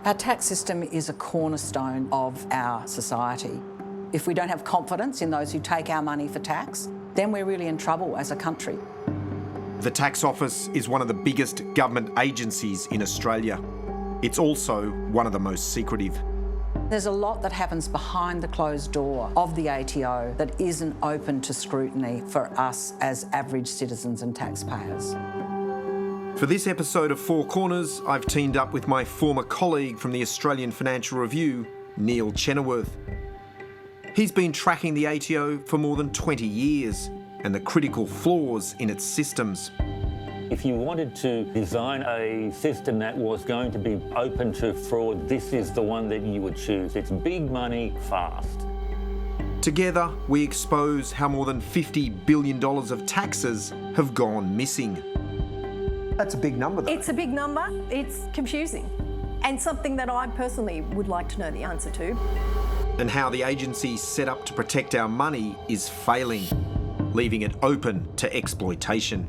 Our tax system is a cornerstone of our society. If we don't have confidence in those who take our money for tax, then we're really in trouble as a country. The Tax Office is one of the biggest government agencies in Australia. It's also one of the most secretive. There's a lot that happens behind the closed door of the ATO that isn't open to scrutiny for us as average citizens and taxpayers. For this episode of Four Corners, I've teamed up with my former colleague from the Australian Financial Review, Neil Chenoweth. He's been tracking the ATO for more than 20 years and the critical flaws in its systems. If you wanted to design a system that was going to be open to fraud, this is the one that you would choose. It's big money, fast. Together, we expose how more than $50 billion of taxes have gone missing. That's a big number, though. It's a big number. It's confusing. And something that I personally would like to know the answer to. And how the agency set up to protect our money is failing, leaving it open to exploitation.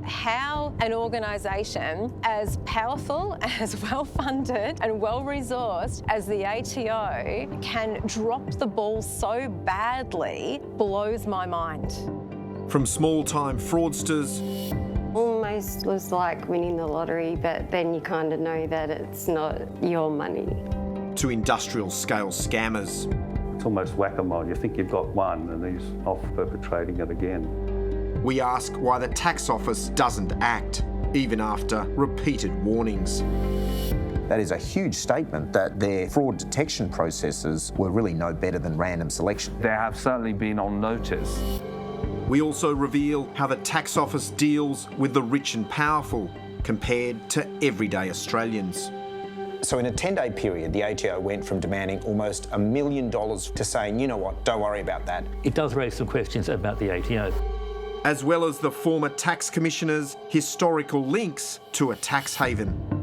How an organisation as powerful, as well-funded and well-resourced as the ATO can drop the ball so badly blows my mind. From small-time fraudsters... Almost was like winning the lottery, but then you kind of know that it's not your money. ...to industrial-scale scammers. It's almost whack-a-mole. You think you've got one and he's off perpetrating it again. We ask why the Tax Office doesn't act, even after repeated warnings. That is a huge statement that their fraud detection processes were really no better than random selection. They have certainly been on notice. We also reveal how the Tax Office deals with the rich and powerful compared to everyday Australians. So in a 10-day period, the ATO went from demanding almost $1 million to saying, you know what, don't worry about that. It does raise some questions about the ATO. As well as the former tax commissioner's historical links to a tax haven.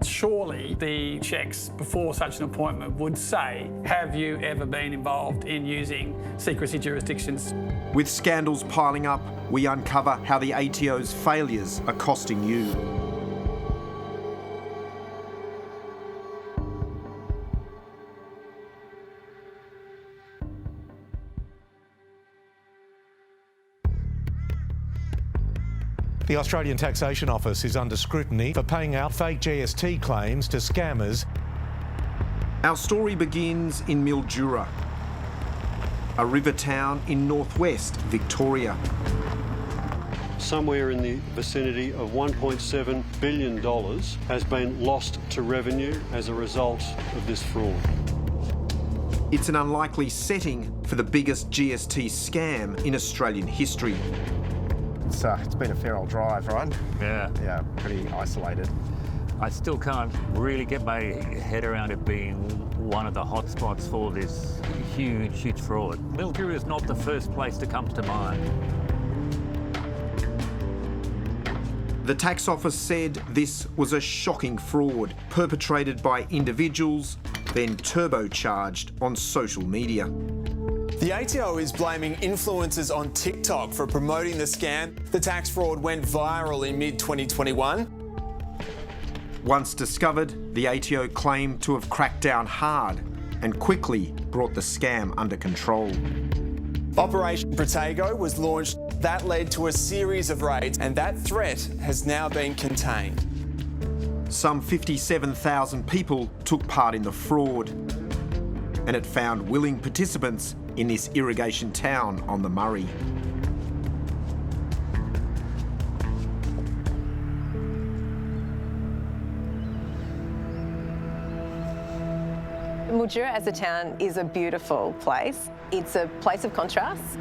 Surely the checks before such an appointment would say, have you ever been involved in using secrecy jurisdictions? With scandals piling up, we uncover how the ATO's failures are costing you. The Australian Taxation Office is under scrutiny for paying out fake GST claims to scammers. Our story begins in Mildura, a river town in northwest Victoria. Somewhere in the vicinity of $1.7 billion has been lost to revenue as a result of this fraud. It's an unlikely setting for the biggest GST scam in Australian history. It's been a fair old drive, right? Yeah, pretty isolated. I still can't really get my head around it being one of the hotspots for this huge fraud. Mildura is not the first place that comes to mind. The Tax Office said this was a shocking fraud perpetrated by individuals, then turbocharged on social media. The ATO is blaming influencers on TikTok for promoting the scam. The tax fraud went viral in mid-2021. Once discovered, the ATO claimed to have cracked down hard and quickly brought the scam under control. Operation Protego was launched. That led to a series of raids, and that threat has now been contained. Some 57,000 people took part in the fraud, and it found willing participants in this irrigation town on the Murray. Mildura as a town is a beautiful place. It's a place of contrast.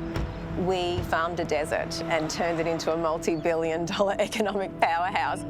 We farmed a desert and turned it into a multi-billion-dollar economic powerhouse.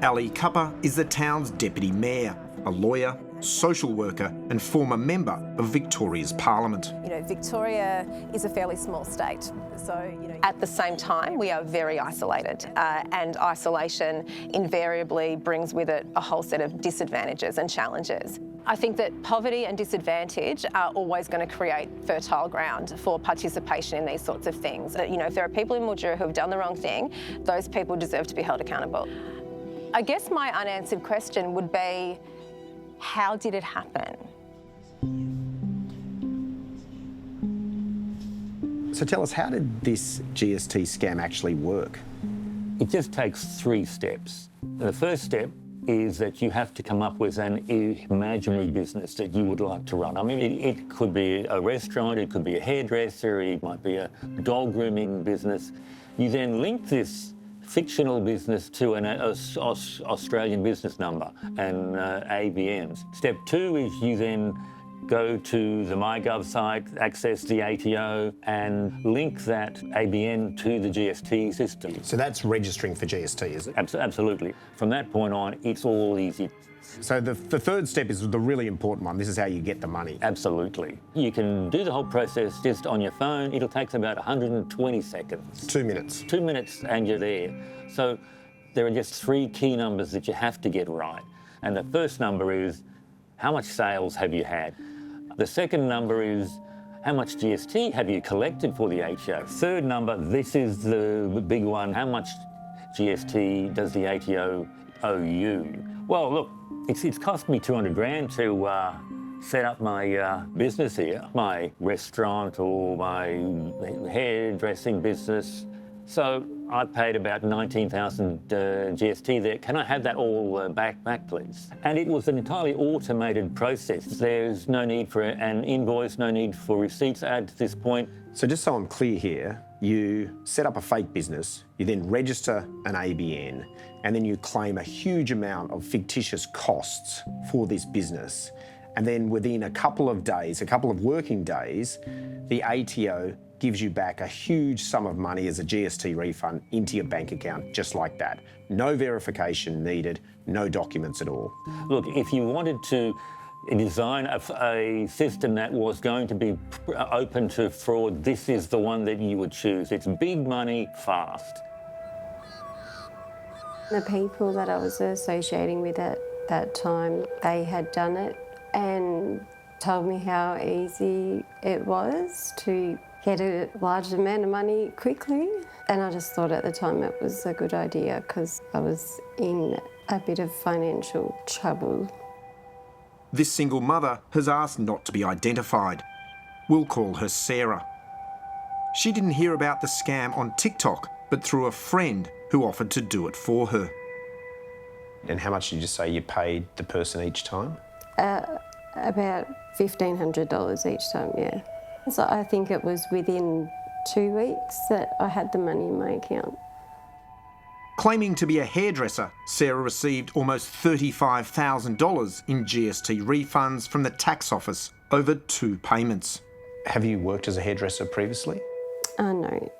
Ali Cupper is the town's deputy mayor, a lawyer, social worker and former member of Victoria's Parliament. You know, Victoria is a fairly small state, so, you know, at the same time we are very isolated, and isolation invariably brings with it a whole set of disadvantages and challenges. I think that poverty and disadvantage are always going to create fertile ground for participation in these sorts of things. You know, if there are people in Mildura who have done the wrong thing, those people deserve to be held accountable. I guess my unanswered question would be, how did it happen? So tell us, how did this GST scam actually work? It just takes 3 steps. The first step is that you have to come up with an imaginary business that you would like to run. I mean, it could be a restaurant, it could be a hairdresser, it might be a dog grooming business. You then link this fictional business to an Australian business number and ABNs. Step 2 is you then go to the MyGov site, access the ATO and link that ABN to the GST system. So that's registering for GST, is it? Absolutely. From that point on, it's all easy. So the third step is the really important one. This is how you get the money. Absolutely. You can do the whole process just on your phone. It'll take about 120 seconds. 2 minutes. 2 minutes and you're there. So there are just 3 key numbers that you have to get right. And the first number is, how much sales have you had? The second number is, how much GST have you collected for the ATO? Third number, this is the big one, how much GST does the ATO owe you? Well, look, it's cost me 200 grand to set up my business here, my restaurant or my hairdressing business. So I paid about 19,000 GST there. Can I have that all back, please? And it was an entirely automated process. There's no need for an invoice, no need for receipts at this point. So just so I'm clear here, you set up a fake business, you then register an ABN, and then you claim a huge amount of fictitious costs for this business. And then within a couple of days, a couple of working days, the ATO gives you back a huge sum of money as a GST refund into your bank account, just like that. No verification needed, no documents at all. Look, if you wanted to design a system that was going to be open to fraud, this is the one that you would choose. It's big money, fast. The people that I was associating with at that time, they had done it and told me how easy it was to get a large amount of money quickly. And I just thought at the time it was a good idea because I was in a bit of financial trouble. This single mother has asked not to be identified. We'll call her Sarah. She didn't hear about the scam on TikTok, but through a friend who offered to do it for her. And how much did you say you paid the person each time? About $1,500 each time, yeah. So I think it was within 2 weeks that I had the money in my account. Claiming to be a hairdresser, Sarah received almost $35,000 in GST refunds from the tax office over 2 payments. Have you worked as a hairdresser previously? No.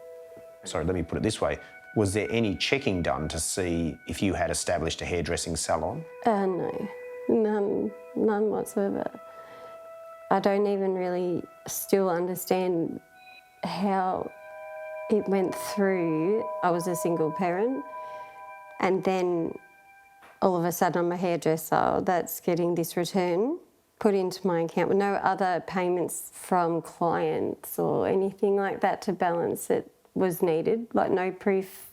Sorry, let me put it this way. Was there any checking done to see if you had established a hairdressing salon? No, none whatsoever. I don't even really still understand how it went through. I was a single parent, and then all of a sudden I'm a hairdresser that's getting this return put into my account with no other payments from clients or anything like that to balance it was needed, like no proof.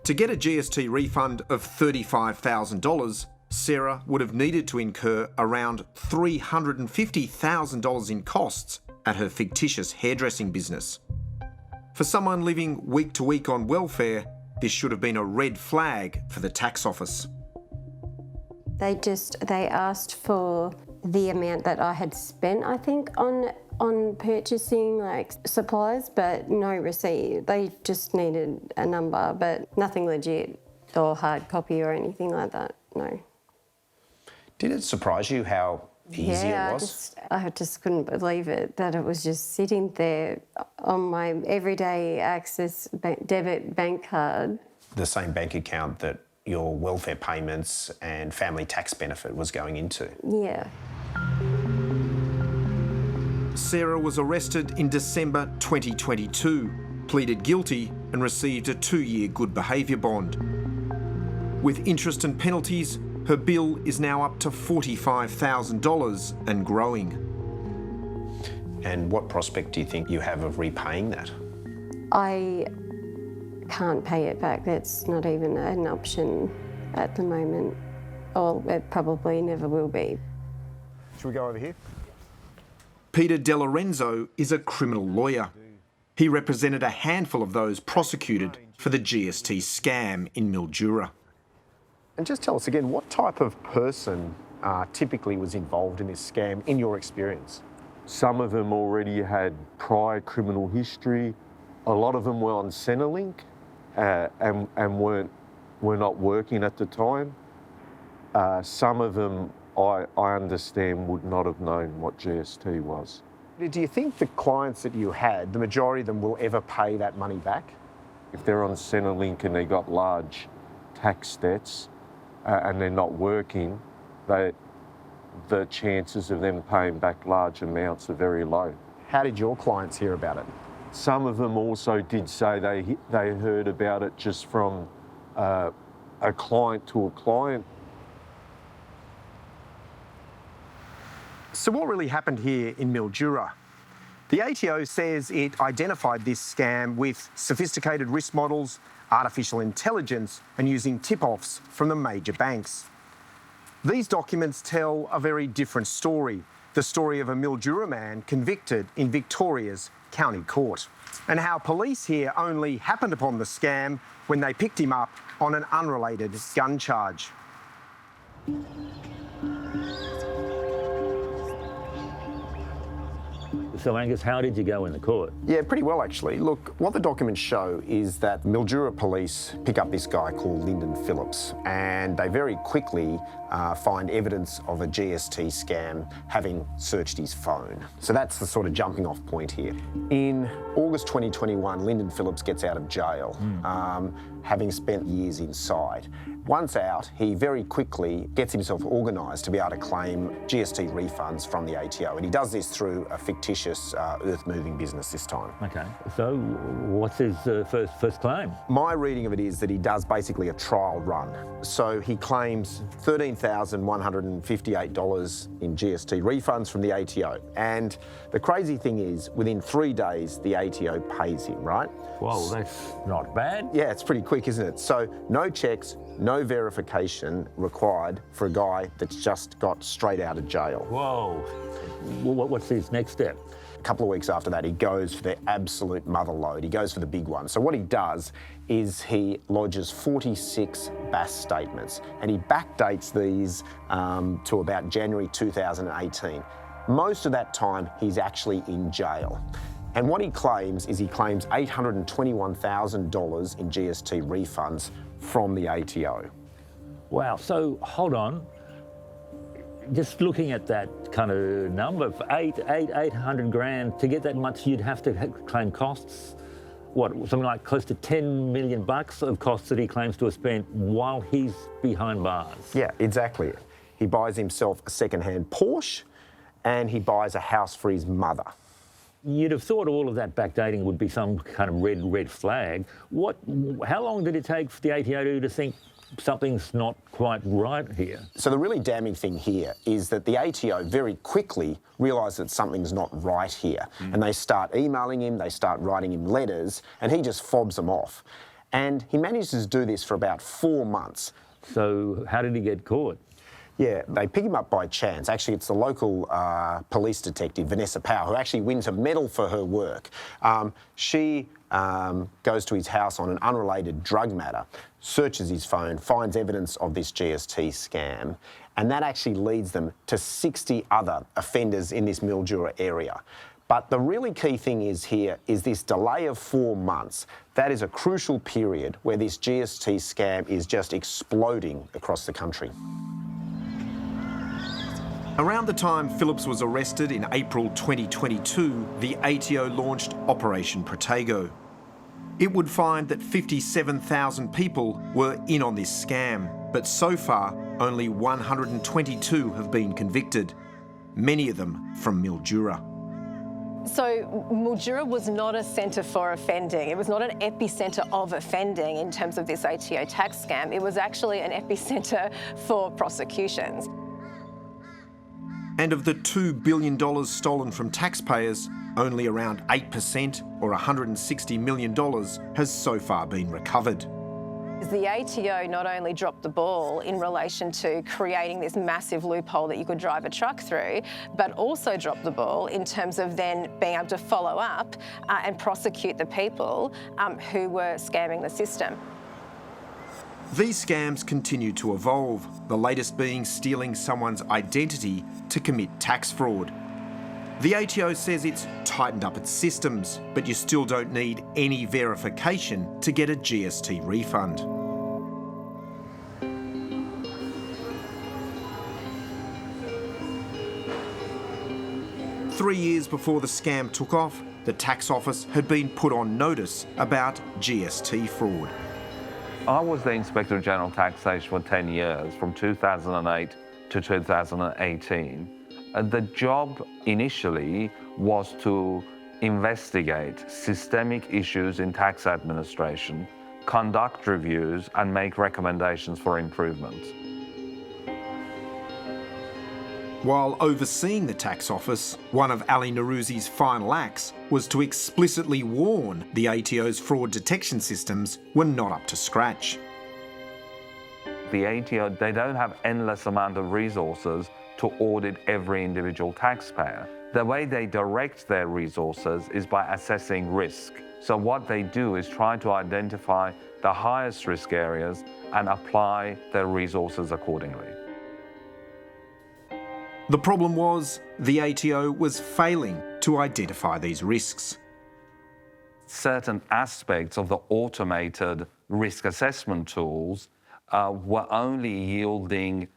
To get a GST refund of $35,000, Sarah would have needed to incur around $350,000 in costs at her fictitious hairdressing business. For someone living week to week on welfare, this should have been a red flag for the tax office. They asked for the amount that I had spent, I think, on purchasing like supplies, but no receipt. They just needed a number, but nothing legit or hard copy or anything like that, no. Did it surprise you how easy it was? I just couldn't believe it, that it was just sitting there on my everyday access debit bank card. The same bank account that your welfare payments and family tax benefit was going into? Yeah. Sarah was arrested in December 2022, pleaded guilty and received a 2-year good behaviour bond. With interest and penalties, her bill is now up to $45,000 and growing. And what prospect do you think you have of repaying that? I can't pay it back. That's not even an option at the moment, or it probably never will be. Should we go over here? Peter De Lorenzo is a criminal lawyer. He represented a handful of those prosecuted for the GST scam in Mildura. And just tell us again, what type of person typically was involved in this scam in your experience? Some of them already had prior criminal history. A lot of them were on Centrelink and were not working at the time. Some of them, I understand, would not have known what GST was. Do you think the clients that you had, the majority of them will ever pay that money back? If they're on Centrelink and they got large tax debts and they're not working, the chances of them paying back large amounts are very low. How did your clients hear about it? Some of them also did say they heard about it just from a client to a client. So what really happened here in Mildura? The ATO says it identified this scam with sophisticated risk models, artificial intelligence, and using tip-offs from the major banks. These documents tell a very different story, the story of a Mildura man convicted in Victoria's County Court, and how police here only happened upon the scam when they picked him up on an unrelated gun charge. So Angus, how did you go in the court? Yeah, pretty well actually. Look, what the documents show is that Mildura police pick up this guy called Lyndon Phillips, and they very quickly find evidence of a GST scam having searched his phone. So that's the sort of jumping off point here. In August 2021, Lyndon Phillips gets out of jail, having spent years inside. Once out, he very quickly gets himself organised to be able to claim GST refunds from the ATO, and he does this through a fictitious earth-moving business this time. Okay, so what's his first claim? My reading of it is that he does basically a trial run. So he claims $13,158 in GST refunds from the ATO, and the crazy thing is, within 3 days, the ATO pays him, right? Whoa, that's not bad. Yeah, it's pretty quick, isn't it? So no checks, no verification required for a guy that's just got straight out of jail. Whoa. What's his next step? A couple of weeks after that, he goes for the absolute mother load. He goes for the big one. So what he does is he lodges 46 BAS statements, and he backdates these to about January 2018. Most of that time, he's actually in jail. And what he claims is he claims $821,000 in GST refunds from the ATO. Wow, so hold on. Just looking at that kind of number, for 800 grand, to get that much, you'd have to claim costs. What, something like close to 10 million bucks of costs that he claims to have spent while he's behind bars. Yeah, exactly. He buys himself a second-hand Porsche, and he buys a house for his mother. You'd have thought all of that backdating would be some kind of red flag. How long did it take for the ATO to think something's not quite right here? So the really damning thing here is that the ATO very quickly realise that something's not right here. And they start emailing him, they start writing him letters, and he just fobs them off. And he manages to do this for about 4 months. So how did he get caught? Yeah, they pick him up by chance. Actually, it's the local police detective, Vanessa Powell, who actually wins a medal for her work. She goes to his house on an unrelated drug matter, searches his phone, finds evidence of this GST scam, and that actually leads them to 60 other offenders in this Mildura area. But the really key thing is here is this delay of 4 months. That is a crucial period where this GST scam is just exploding across the country. Around the time Phillips was arrested in April 2022, the ATO launched Operation Protego. It would find that 57,000 people were in on this scam, but so far only 122 have been convicted, many of them from Mildura. So Mildura was not a centre for offending. It was not an epicentre of offending in terms of this ATO tax scam. It was actually an epicentre for prosecutions. And of the $2 billion stolen from taxpayers, only around 8%, or $160 million, has so far been recovered. The ATO not only dropped the ball in relation to creating this massive loophole that you could drive a truck through, but also dropped the ball in terms of then being able to follow up and prosecute the people who were scamming the system. These scams continue to evolve, the latest being stealing someone's identity to commit tax fraud. The ATO says it's tightened up its systems, but you still don't need any verification to get a GST refund. Three years before the scam took off, the tax office had been put on notice about GST fraud. I was the Inspector General Taxation for 10 years, from 2008 to 2018. The job initially was to investigate systemic issues in tax administration, conduct reviews, and make recommendations for improvements. While overseeing the tax office, one of Ali Narouzi's final acts was to explicitly warn the ATO's fraud detection systems were not up to scratch. The ATO, they don't have endless amount of resources to audit every individual taxpayer. The way they direct their resources is by assessing risk. So what they do is try to identify the highest risk areas and apply their resources accordingly. The problem was the ATO was failing to identify these risks. Certain aspects of the automated risk assessment tools were only yielding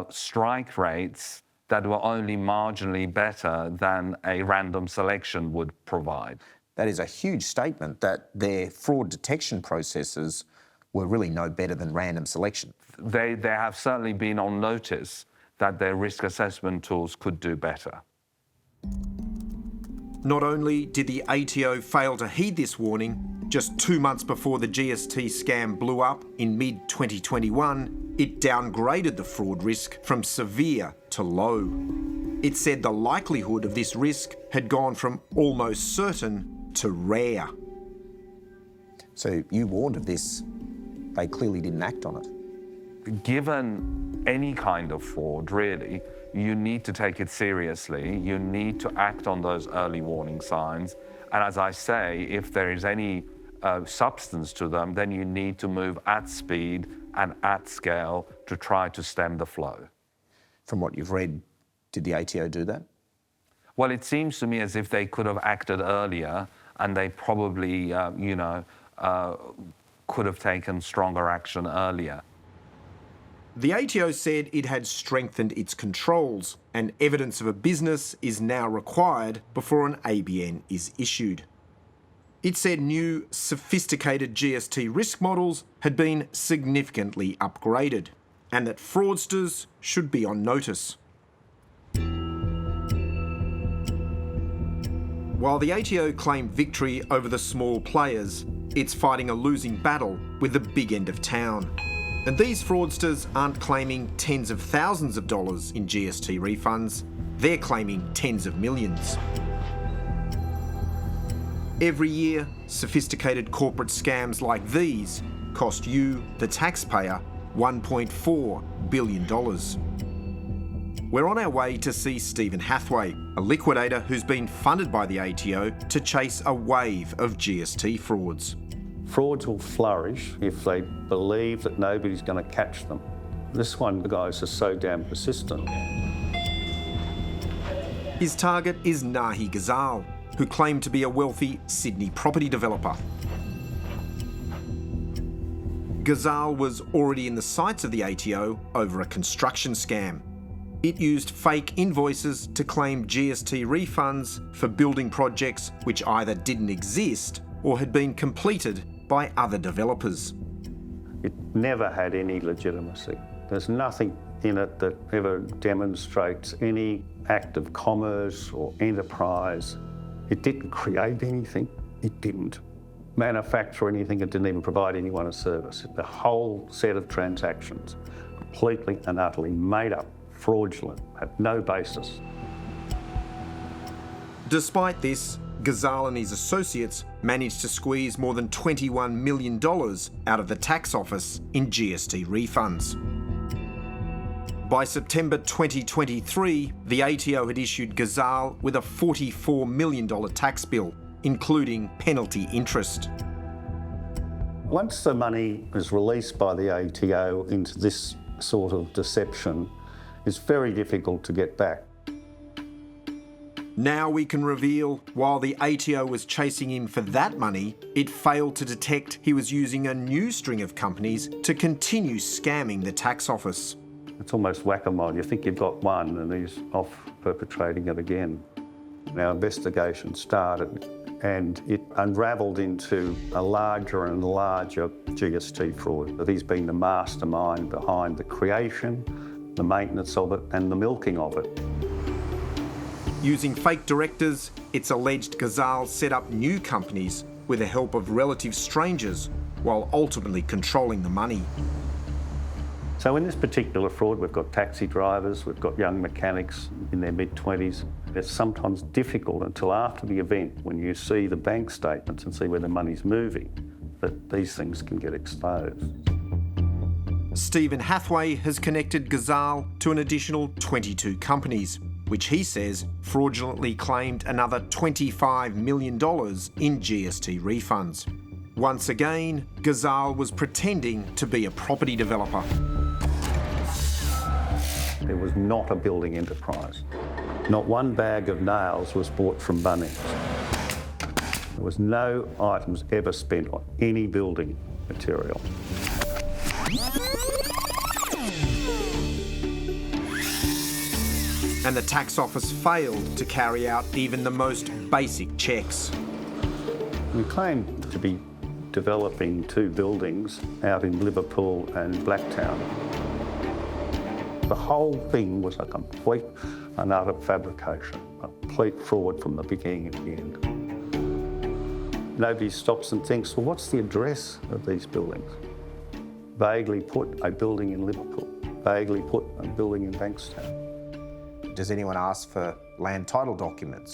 strike rates that were only marginally better than a random selection would provide. That is a huge statement that their fraud detection processes were really no better than random selection. They have certainly been on notice that their risk assessment tools could do better. Not only did the ATO fail to heed this warning, just 2 months before the GST scam blew up in mid-2021, it downgraded the fraud risk from severe to low. It said the likelihood of this risk had gone from almost certain to rare. So you warned of this, they clearly didn't act on it. Given any kind of fraud, really, you need to take it seriously. You need to act on those early warning signs. And as I say, if there is any substance to them, then you need to move at speed and at scale to try to stem the flow. From what you've read, did the ATO do that? Well, it seems to me as if they could have acted earlier, and they probably, could have taken stronger action earlier. The ATO said it had strengthened its controls, and evidence of a business is now required before an ABN is issued. It said new, sophisticated GST risk models had been significantly upgraded, and that fraudsters should be on notice. While the ATO claimed victory over the small players, it's fighting a losing battle with the big end of town. And these fraudsters aren't claiming tens of thousands of dollars in GST refunds, they're claiming tens of millions. Every year, sophisticated corporate scams like these cost you, the taxpayer, $1.4 billion. We're on our way to see Stephen Hathaway, a liquidator who's been funded by the ATO to chase a wave of GST frauds. Frauds will flourish if they believe that nobody's going to catch them. This one, the guys are so damn persistent. His target is Nahi Ghazal, who claimed to be a wealthy Sydney property developer. Ghazal was already in the sights of the ATO over a construction scam. It used fake invoices to claim GST refunds for building projects which either didn't exist or had been completed by other developers. It never had any legitimacy. There's nothing in it that ever demonstrates any act of commerce or enterprise. It didn't create anything. It didn't manufacture anything. It didn't even provide anyone a service. The whole set of transactions, completely and utterly made up, fraudulent, had no basis. Despite this, Ghazal and his associates managed to squeeze more than $21 million out of the tax office in GST refunds. By September 2023, the ATO had issued Ghazal with a $44 million tax bill, including penalty interest. Once the money is released by the ATO into this sort of deception, it's very difficult to get back. Now we can reveal, while the ATO was chasing him for that money, it failed to detect he was using a new string of companies to continue scamming the tax office. It's almost whack-a-mole. You think you've got one and he's off perpetrating it again. Our investigation started and it unravelled into a larger and larger GST fraud. That he's been the mastermind behind the creation, the maintenance of it and the milking of it. Using fake directors, it's alleged Ghazal set up new companies with the help of relative strangers while ultimately controlling the money. So in this particular fraud, we've got taxi drivers, we've got young mechanics in their mid-20s. It's sometimes difficult until after the event, when you see the bank statements and see where the money's moving, that these things can get exposed. Stephen Hathaway has connected Ghazal to an additional 22 companies, which he says fraudulently claimed another $25 million in GST refunds. Once again, Ghazal was pretending to be a property developer. There was not a building enterprise. Not one bag of nails was bought from Bunnings. There was no items ever spent on any building material. And the tax office failed to carry out even the most basic checks. We claimed to be developing 2 buildings out in Liverpool and Blacktown. The whole thing was a complete and utter fabrication, a complete fraud from the beginning to the end. Nobody stops and thinks, well, what's the address of these buildings? Vaguely put a building in Liverpool, vaguely put a building in Bankstown. Does anyone ask for land title documents,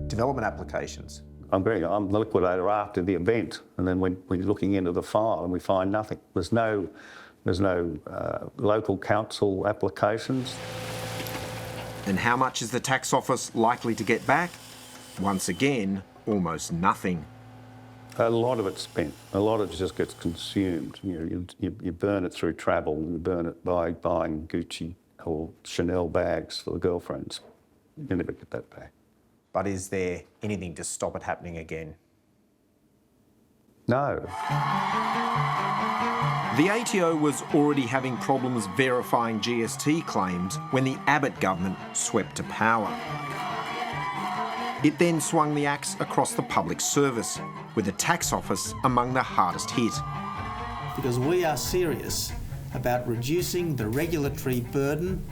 development applications? I'm the liquidator after the event, and then we're looking into the file and we find nothing. There's no local council applications. And how much is the tax office likely to get back? Once again, almost nothing. A lot of it's spent. A lot of it just gets consumed. You burn it through travel, you burn it by buying Gucci or Chanel bags for the girlfriends. You never get that back. But is there anything to stop it happening again? No. The ATO was already having problems verifying GST claims when the Abbott government swept to power. It then swung the axe across the public service, with the tax office among the hardest hit. Because we are serious about reducing the regulatory burden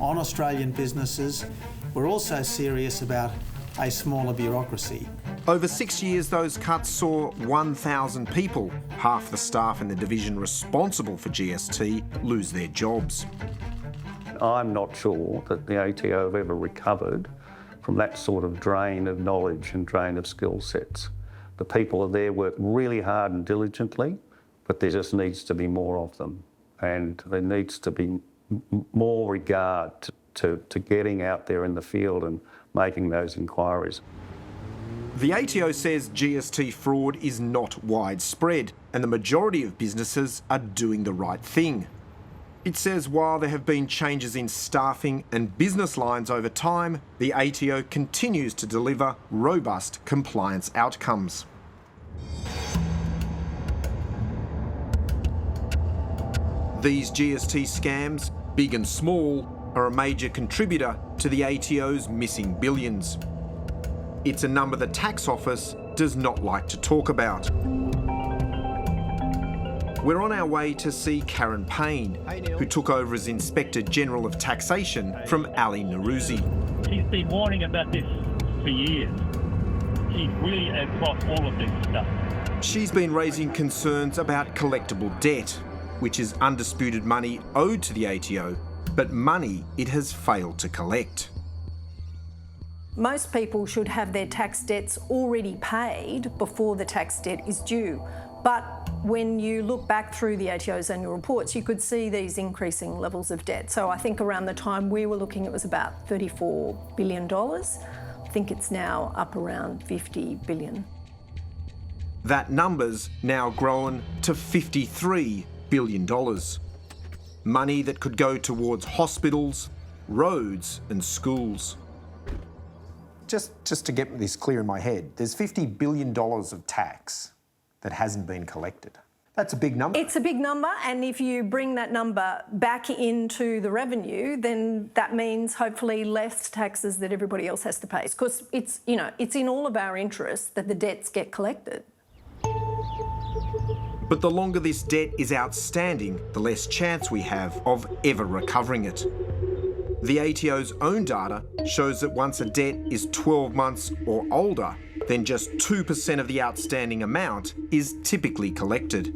on Australian businesses. We're also serious about a smaller bureaucracy. Over 6 years, those cuts saw 1,000 people, half the staff in the division responsible for GST, lose their jobs. I'm not sure that the ATO have ever recovered from that sort of drain of knowledge and drain of skill sets. The people there work really hard and diligently, but there just needs to be more of them. And there needs to be more regard to getting out there in the field and making those inquiries. The ATO says GST fraud is not widespread, and the majority of businesses are doing the right thing. It says while there have been changes in staffing and business lines over time, the ATO continues to deliver robust compliance outcomes. These GST scams, big and small, are a major contributor to the ATO's missing billions. It's a number the tax office does not like to talk about. We're on our way to see Karen Payne, who took over as Inspector General of Taxation from Ali Narouzi. She's been warning about this for years. She's really across all of this stuff. She's been raising concerns about collectable debt, which is undisputed money owed to the ATO, but money it has failed to collect. Most people should have their tax debts already paid before the tax debt is due. But when you look back through the ATO's annual reports, you could see these increasing levels of debt. So I think around the time we were looking, it was about $34 billion. I think it's now up around $50 billion. That number's now grown to $53 billion. Money that could go towards hospitals, roads and schools. Just to get this clear in my head, there's $50 billion of tax that hasn't been collected. That's a big number. It's a big number, and if you bring that number back into the revenue, then that means hopefully less taxes that everybody else has to pay. Because it's in all of our interests that the debts get collected. But the longer this debt is outstanding, the less chance we have of ever recovering it. The ATO's own data shows that once a debt is 12 months or older, then just 2% of the outstanding amount is typically collected.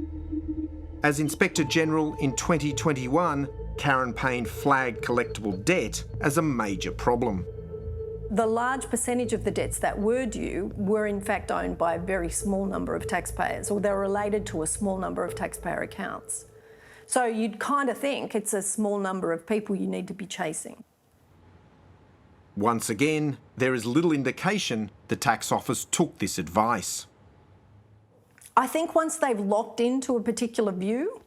As Inspector General in 2021, Karen Payne flagged collectible debt as a major problem. The large percentage of the debts that were due were in fact owned by a very small number of taxpayers, or they're related to a small number of taxpayer accounts. So you'd kind of think it's a small number of people you need to be chasing. Once again, there is little indication the tax office took this advice. I think once they've locked into a particular view,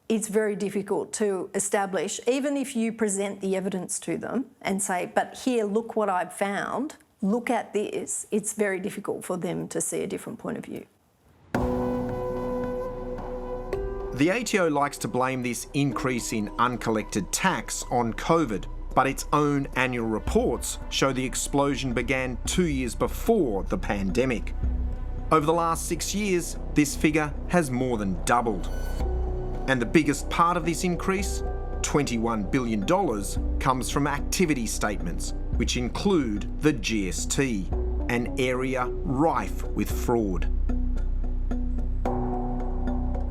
it's very difficult to establish, even if you present the evidence to them and say, but here, look what I've found, look at this, it's very difficult for them to see a different point of view. The ATO likes to blame this increase in uncollected tax on COVID, but its own annual reports show the explosion began 2 years before the pandemic. Over the last 6 years, this figure has more than doubled. And the biggest part of this increase, $21 billion, comes from activity statements, which include the GST, an area rife with fraud.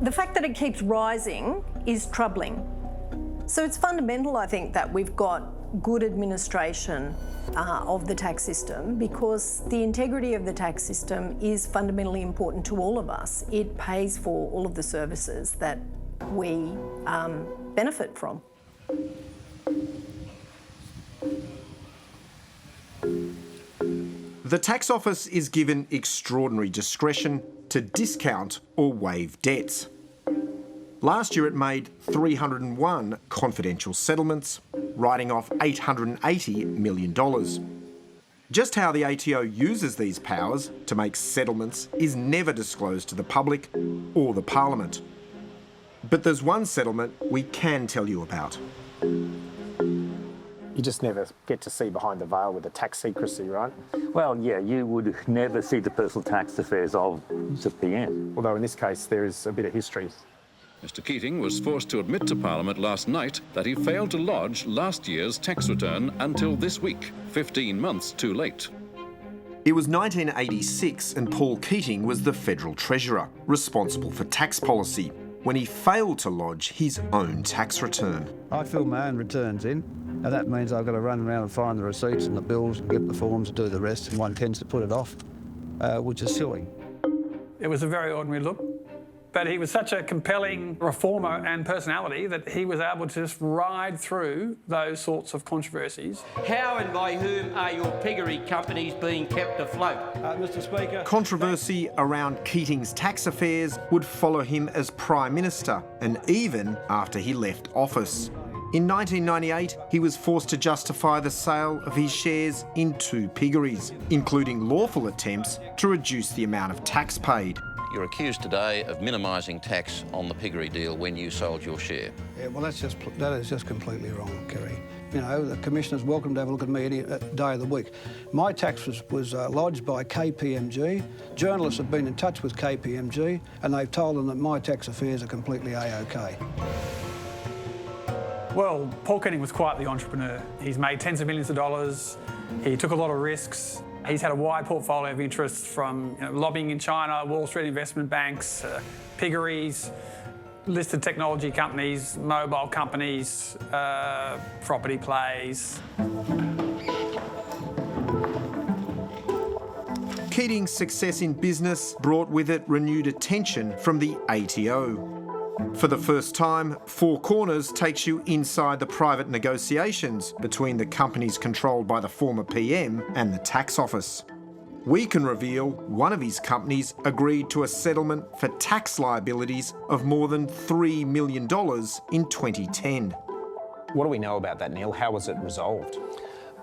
The fact that it keeps rising is troubling. So it's fundamental, I think, that we've got good administration of the tax system, because the integrity of the tax system is fundamentally important to all of us. It pays for all of the services that we benefit from. The tax office is given extraordinary discretion to discount or waive debts. Last year it made 301 confidential settlements, writing off $880 million. Just how the ATO uses these powers to make settlements is never disclosed to the public or the Parliament. But there's one settlement we can tell you about. You just never get to see behind the veil with the tax secrecy, right? Well, yeah, you would never see the personal tax affairs of the PM. Although in this case there is a bit of history. Mr Keating was forced to admit to Parliament last night that he failed to lodge last year's tax return until this week, 15 months too late. It was 1986 and Paul Keating was the Federal Treasurer, responsible for tax policy, when he failed to lodge his own tax return. I fill my own returns in, and that means I've got to run around and find the receipts and the bills and get the forms and do the rest, and one tends to put it off, which is silly. It was a very ordinary look, but he was such a compelling reformer and personality that he was able to just ride through those sorts of controversies. How and by whom are your piggery companies being kept afloat? Mr Speaker. Controversy around Keating's tax affairs would follow him as Prime Minister, and even after he left office. In 1998, he was forced to justify the sale of his shares in 2 piggeries, including lawful attempts to reduce the amount of tax paid. You're accused today of minimising tax on the piggery deal when you sold your share. Yeah, well, that is just completely wrong, Kerry. You know, the Commissioner's welcome to have a look at me any day of the week. My tax was lodged by KPMG. Journalists have been in touch with KPMG and they've told them that my tax affairs are completely A-OK. Well, Paul Keating was quite the entrepreneur. He's made tens of millions of dollars. He took a lot of risks. He's had a wide portfolio of interests from lobbying in China, Wall Street investment banks, piggeries, listed technology companies, mobile companies, property plays. Keating's success in business brought with it renewed attention from the ATO. For the first time, Four Corners takes you inside the private negotiations between the companies controlled by the former PM and the tax office. We can reveal one of his companies agreed to a settlement for tax liabilities of more than $3 million in 2010. What do we know about that, Neil? How was it resolved?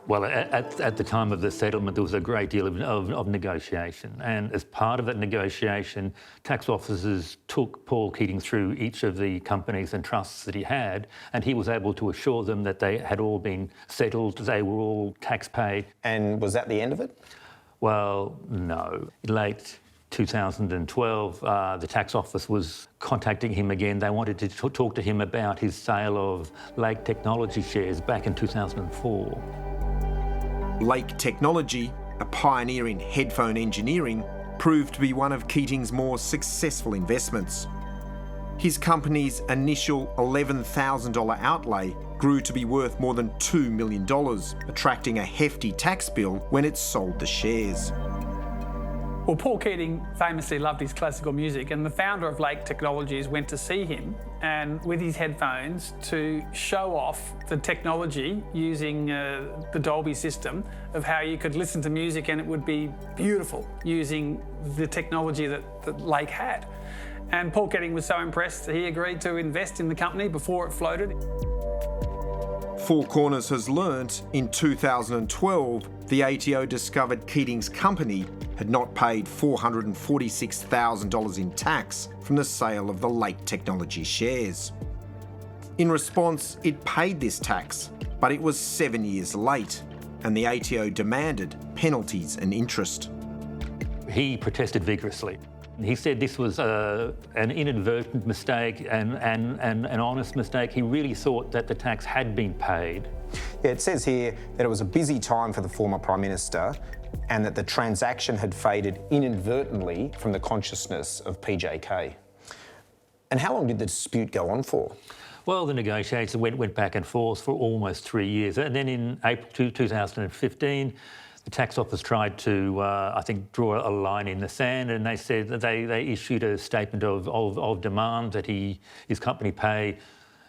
Well, at the time of the settlement, there was a great deal of negotiation. And as part of that negotiation, tax officers took Paul Keating through each of the companies and trusts that he had, and he was able to assure them that they had all been settled, they were all tax paid. And was that the end of it? Well, no. Late 2012, the tax office was contacting him again. They wanted to talk to him about his sale of Lake Technology shares back in 2004. Lake Technology, a pioneer in headphone engineering, proved to be one of Keating's more successful investments. His company's initial $11,000 outlay grew to be worth more than $2 million, attracting a hefty tax bill when it sold the shares. Well, Paul Keating famously loved his classical music, and the founder of Lake Technologies went to see him and with his headphones to show off the technology using the Dolby system of how you could listen to music and it would be beautiful using the technology that Lake had. And Paul Keating was so impressed that he agreed to invest in the company before it floated. Four Corners has learnt in 2012 the ATO discovered Keating's company had not paid $446,000 in tax from the sale of the Lake Technology shares. In response, it paid this tax, but it was 7 years late, and the ATO demanded penalties and interest. He protested vigorously. He said this was an inadvertent mistake and an honest mistake. He really thought that the tax had been paid. Yeah, it says here that it was a busy time for the former Prime Minister and that the transaction had faded inadvertently from the consciousness of PJK. And how long did the dispute go on for? Well, the negotiations went back and forth for almost 3 years. And then in April 2015, the tax office tried to, I think, draw a line in the sand, and they said that they issued a statement of demand that his company pay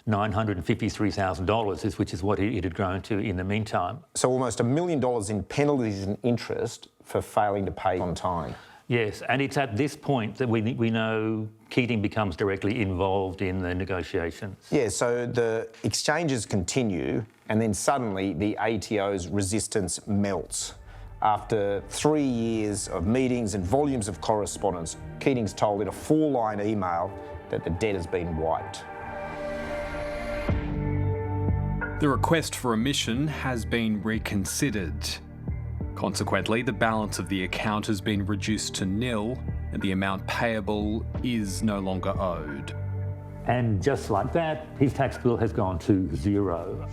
$953,000, which is what it had grown to in the meantime. So almost $1 million in penalties and interest for failing to pay on time. Yes, and it's at this point that we know Keating becomes directly involved in the negotiations. Yeah, so the exchanges continue, and then suddenly the ATO's resistance melts. After 3 years of meetings and volumes of correspondence, Keating's told in a 4-line email that the debt has been wiped. The request for remission has been reconsidered. Consequently, the balance of the account has been reduced to nil, and the amount payable is no longer owed. And just like that, his tax bill has gone to zero.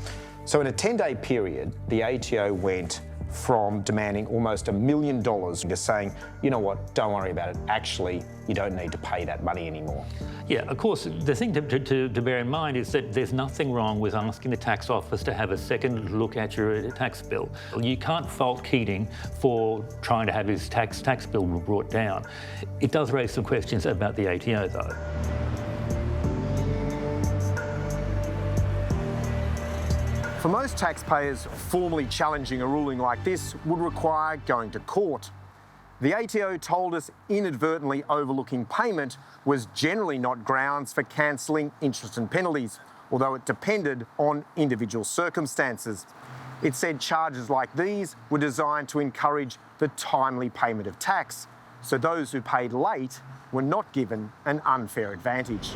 So in a 10-day period, the ATO went from demanding almost $1 million to saying, you know what, don't worry about it. Actually, you don't need to pay that money anymore. Yeah, of course, the thing to bear in mind is that there's nothing wrong with asking the tax office to have a second look at your tax bill. You can't fault Keating for trying to have his tax bill brought down. It does raise some questions about the ATO, though. For most taxpayers, formally challenging a ruling like this would require going to court. The ATO told us inadvertently overlooking payment was generally not grounds for cancelling interest and penalties, although it depended on individual circumstances. It said charges like these were designed to encourage the timely payment of tax, so those who paid late were not given an unfair advantage.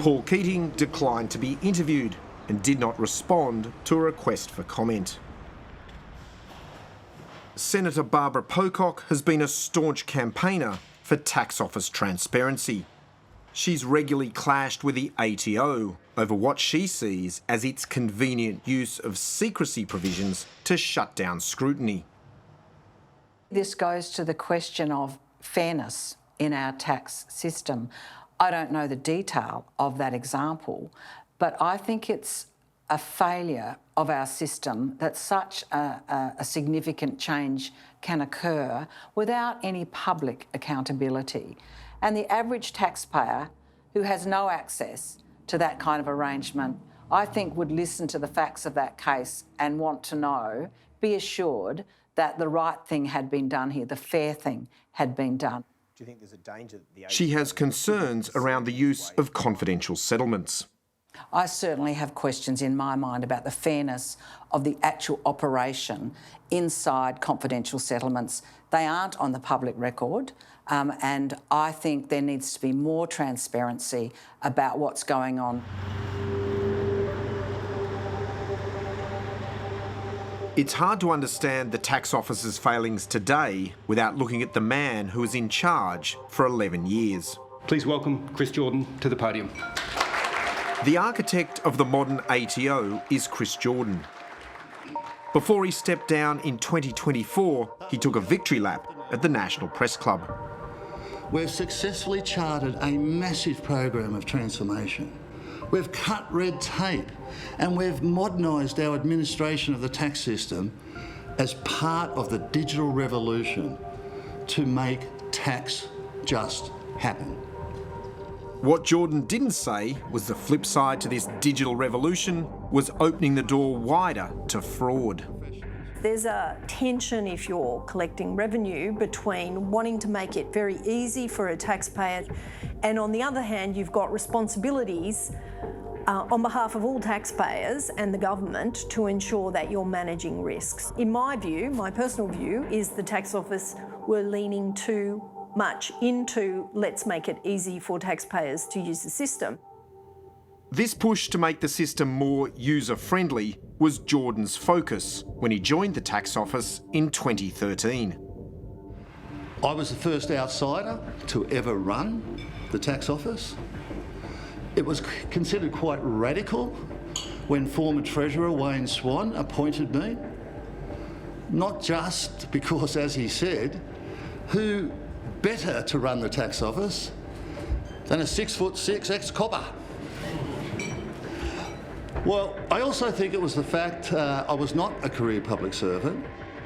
Paul Keating declined to be interviewed and did not respond to a request for comment. Senator Barbara Pocock has been a staunch campaigner for tax office transparency. She's regularly clashed with the ATO over what she sees as its convenient use of secrecy provisions to shut down scrutiny. This goes to the question of fairness in our tax system. I don't know the detail of that example, but I think it's a failure of our system that such a significant change can occur without any public accountability. And the average taxpayer who has no access to that kind of arrangement, I think would listen to the facts of that case and want to know, be assured that the right thing had been done here, the fair thing had been done. Do you think there's a danger that She has concerns around the use of confidential settlements. I certainly have questions in my mind about the fairness of the actual operation inside confidential settlements. They aren't on the public record, and I think there needs to be more transparency about what's going on. It's hard to understand the tax office's failings today without looking at the man who was in charge for 11 years. Please welcome Chris Jordan to the podium. The architect of the modern ATO is Chris Jordan. Before he stepped down in 2024, he took a victory lap at the National Press Club. We've successfully charted a massive program of transformation. We've cut red tape and we've modernised our administration of the tax system as part of the digital revolution to make tax just happen. What Jordan didn't say was the flip side to this digital revolution was opening the door wider to fraud. There's a tension if you're collecting revenue between wanting to make it very easy for a taxpayer and on the other hand you've got responsibilities on behalf of all taxpayers and the government to ensure that you're managing risks. In my view, my personal view, is the tax office were leaning too much into let's make it easy for taxpayers to use the system. This push to make the system more user-friendly was Jordan's focus when he joined the tax office in 2013. I was the first outsider to ever run the tax office. It was considered quite radical when former Treasurer Wayne Swan appointed me, not just because, as he said, who better to run the tax office than a 6'6" ex-copper. Well, I also think it was the fact I was not a career public servant.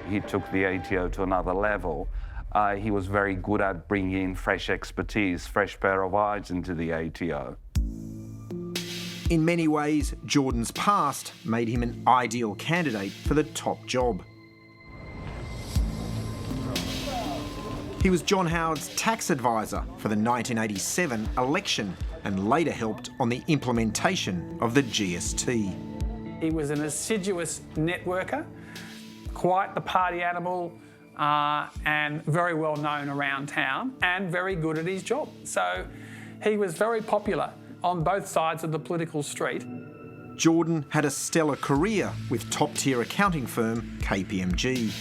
He took the ATO to another level. He was very good at bringing in fresh expertise, fresh pair of eyes into the ATO. In many ways, Jordan's past made him an ideal candidate for the top job. He was John Howard's tax advisor for the 1987 election and later helped on the implementation of the GST. He was an assiduous networker, quite the party animal, and very well known around town and very good at his job. So he was very popular on both sides of the political street. Jordan had a stellar career with top-tier accounting firm KPMG.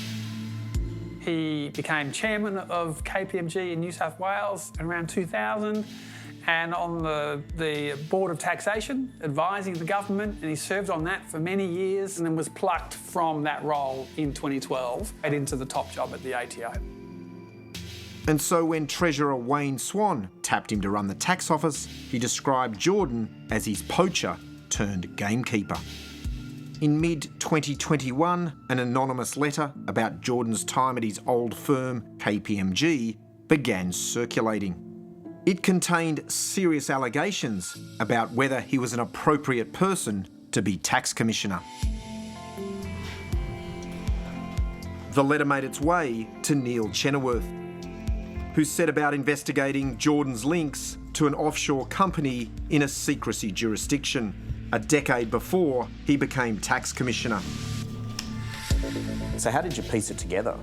He became chairman of KPMG in New South Wales around 2000 and on the Board of Taxation, advising the government, and he served on that for many years and then was plucked from that role in 2012 and into the top job at the ATO. And so when Treasurer Wayne Swan tapped him to run the tax office, he described Jordan as his poacher turned gamekeeper. In mid-2021, an anonymous letter about Jordan's time at his old firm, KPMG, began circulating. It contained serious allegations about whether he was an appropriate person to be tax commissioner. The letter made its way to Neil Chenoweth, who set about investigating Jordan's links to an offshore company in a secrecy jurisdiction, a decade before he became tax commissioner. So how did you piece it together?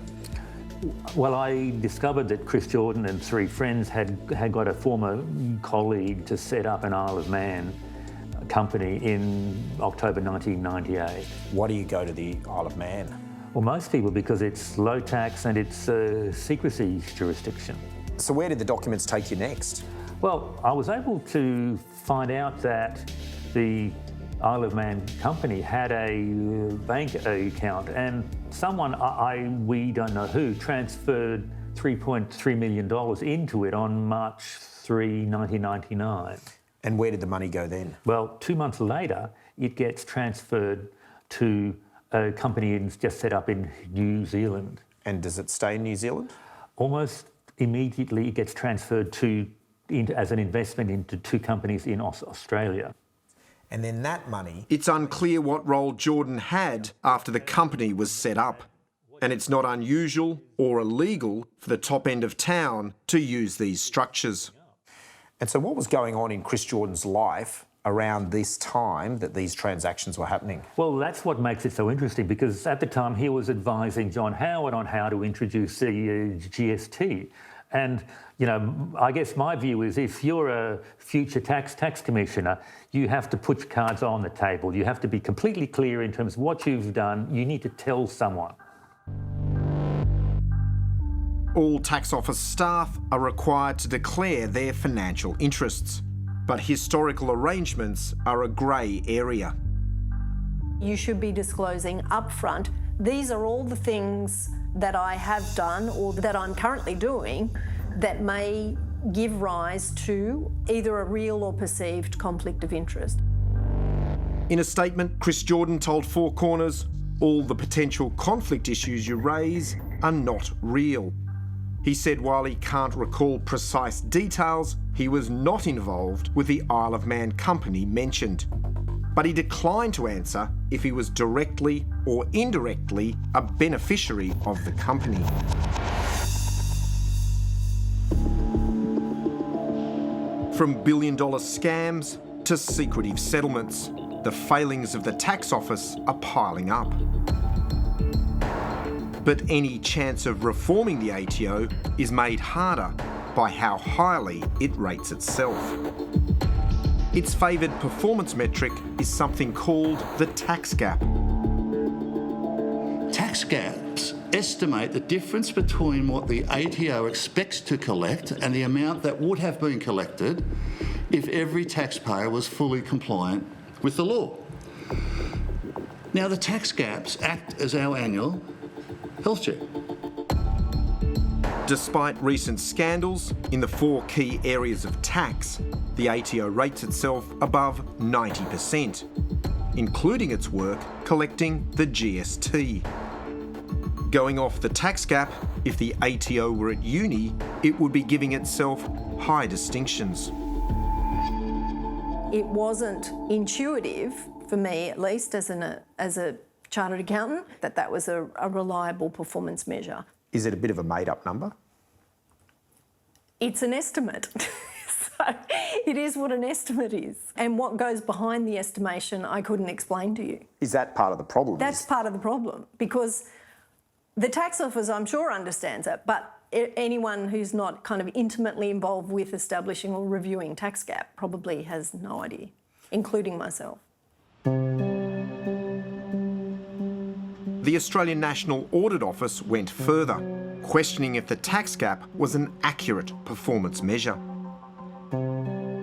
Well, I discovered that Chris Jordan and three friends had got a former colleague to set up an Isle of Man company in October 1998. Why do you go to the Isle of Man? Well, most people because it's low tax and it's a secrecy jurisdiction. So where did the documents take you next? Well, I was able to find out that the Isle of Man company had a bank account and someone, we don't know who, transferred $3.3 million into it on March 3, 1999. And where did the money go then? Well, 2 months later, it gets transferred to a company that's just set up in New Zealand. And does it stay in New Zealand? Almost immediately, it gets transferred as an investment into 2 companies in Australia. And then that money... It's unclear what role Jordan had after the company was set up. And it's not unusual or illegal for the top end of town to use these structures. And so what was going on in Chris Jordan's life around this time that these transactions were happening? Well, that's what makes it so interesting, because at the time he was advising John Howard on how to introduce the GST. And, you know, I guess my view is if you're a future tax commissioner, you have to put your cards on the table. You have to be completely clear in terms of what you've done. You need to tell someone. All tax office staff are required to declare their financial interests, but historical arrangements are a grey area. You should be disclosing upfront, these are all the things that I have done or that I'm currently doing that may give rise to either a real or perceived conflict of interest. In a statement, Chris Jordan told Four Corners, all the potential conflict issues you raise are not real. He said while he can't recall precise details, he was not involved with the Isle of Man company mentioned. But he declined to answer if he was directly or indirectly a beneficiary of the company. From billion-dollar scams to secretive settlements, the failings of the tax office are piling up. But any chance of reforming the ATO is made harder by how highly it rates itself. Its favoured performance metric is something called the tax gap. Tax gaps estimate the difference between what the ATO expects to collect and the amount that would have been collected if every taxpayer was fully compliant with the law. Now, the tax gaps act as our annual health check. Despite recent scandals in the 4 key areas of tax, the ATO rates itself above 90%, including its work collecting the GST. Going off the tax gap, if the ATO were at uni, it would be giving itself high distinctions. It wasn't intuitive, for me at least, as a chartered accountant, that was a reliable performance measure. Is it a bit of a made-up number? It's an estimate. So it is what an estimate is. And what goes behind the estimation, I couldn't explain to you. Is that part of the problem? That's part of the problem, because the tax office, I'm sure, understands it, but anyone who's not kind of intimately involved with establishing or reviewing tax gap probably has no idea, including myself. The Australian National Audit Office went further, questioning if the tax gap was an accurate performance measure.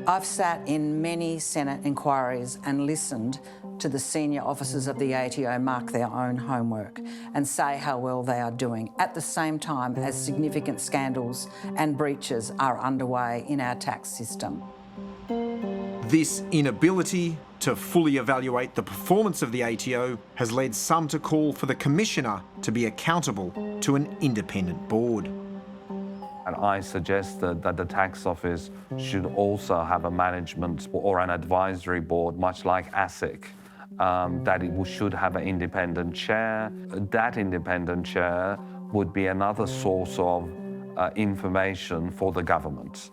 I've sat in many Senate inquiries and listened to the senior officers of the ATO mark their own homework and say how well they are doing, at the same time as significant scandals and breaches are underway in our tax system. This inability to fully evaluate the performance of the ATO has led some to call for the Commissioner to be accountable to an independent board. And I suggested that the tax office should also have a management or an advisory board, much like ASIC, that it should have an independent chair. That independent chair would be another source of information for the government.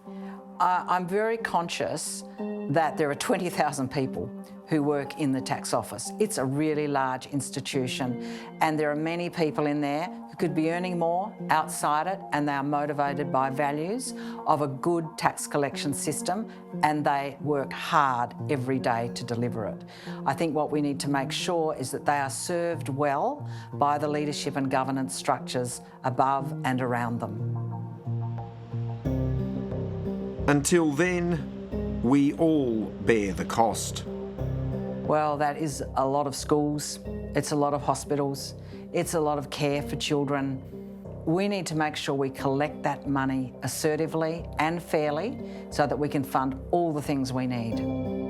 I'm very conscious that there are 20,000 people who work in the tax office. It's a really large institution, and there are many people in there who could be earning more outside it, and they are motivated by values of a good tax collection system, and they work hard every day to deliver it. I think what we need to make sure is that they are served well by the leadership and governance structures above and around them. Until then, we all bear the cost. Well, that is a lot of schools, it's a lot of hospitals, it's a lot of care for children, we need to make sure we collect that money assertively and fairly so that we can fund all the things we need.